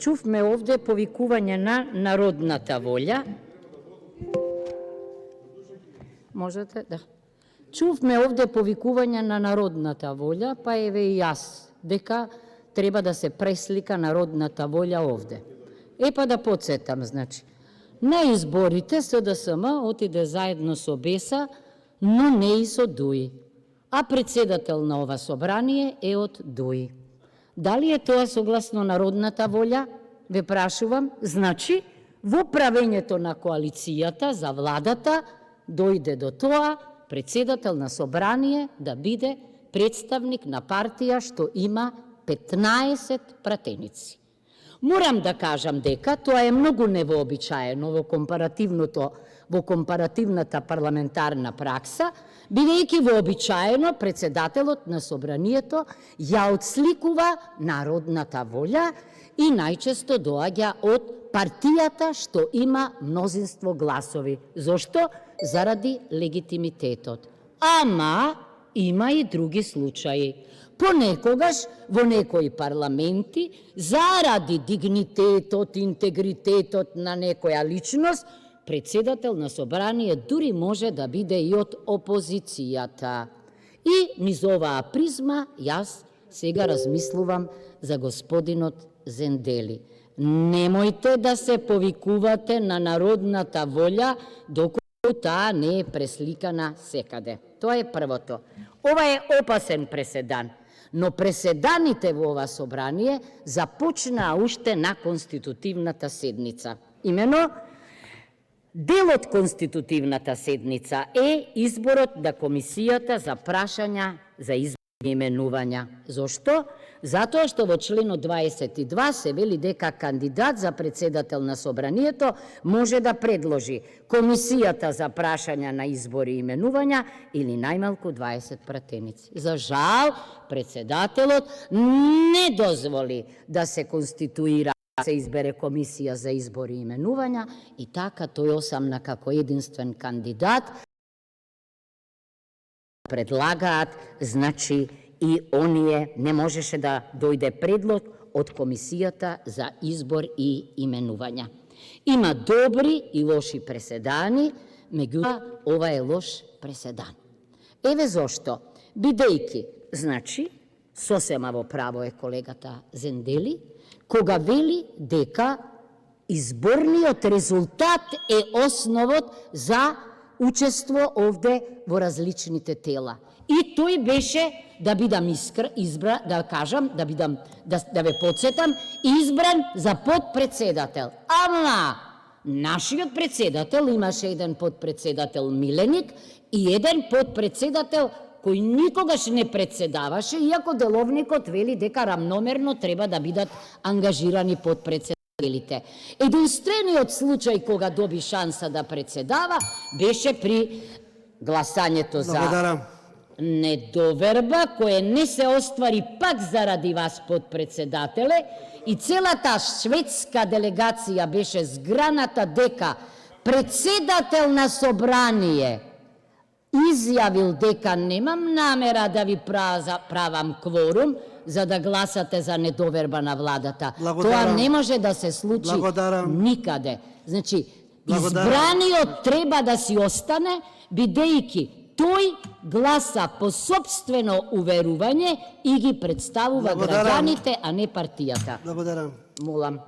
Чувме овде повикување на народната волја. Можете, да. Чувме овде повикување на народната волја, па еве и јас, дека треба да се преслика народната волја овде. Па да подсетам, значи. На изборите СДСМ отиде заедно со БЕСА, но не и со ДУИ. А председател на ова собрание е од ДУИ. Дали е тоа согласно народната волја? Ве прашувам. Значи, во правењето на коалицијата за владата дојде до тоа председател на собрание да биде представник на партија што има 15 пратеници. Морам да кажам дека тоа е многу невообичаено во компаративната парламентарна пракса, бидејќи вообичаено председателот на собранието ја отсликува народната волја и најчесто доаѓа од партијата што има мнозинство гласови. Зошто? Заради легитимитетот. Ама има и други случаи. Понекогаш во некои парламенти, заради дигнитетот, интегритетот на некоја личност, председател на собрание дури може да биде и од опозицијата. И низ оваа призма јас сега размислувам за господинот Зендели. Немојте да се повикувате на народната волја доколку таа не е пресликана секаде. Тоа е првото. Ова е опасен преседан. Но преседаните во ова собрание започнаа уште на конститутивната седница. Имено, дел од конститутивната седница е изборот на комисијата за прашања за избор и именувања. Зошто? Затоа што во членот 22 се вели дека кандидат за председател на собранието може да предложи комисијата за прашања на избори и именувања или најмалку 20 пратеници. За жал, председателот не дозволи да се конституира, се избере комисија за избори и именувања и така тој осамна како единствен кандидат предлагаат, значи и оние не можеше да дојде предлог од комисијата за избор и именувања. Има добри и лоши преседани, меѓутоа ова е лош преседан. Еве зошто. Бидејќи, значи, сосема во право е колегата Зендели, кога вели дека изборниот резултат е основот за учество овде во различните тела. И тој беше, да бидам да кажам, да ве подсетам, избран за подпредседател. Ама, нашиот председател имаше еден подпредседател Миленик и еден подпредседател кој никогаш не председаваше, иако деловникот вели дека рамномерно треба да бидат ангажирани подпредседателите. Единствениот случај кога доби шанса да председава беше при гласањето за недоверба, кое не се оствари пак заради вас, подпредседателе, и целата шведска делегација беше зграната дека председател на собрание изјавил дека немам намера да ви правам кворум за да гласате за недоверба на владата. Тоа не може да се случи никаде. Значи, избраниот треба да си остане, бидејќи тој гласа по сопствено уверување и ги представува граѓаните, а не партијата. Молам.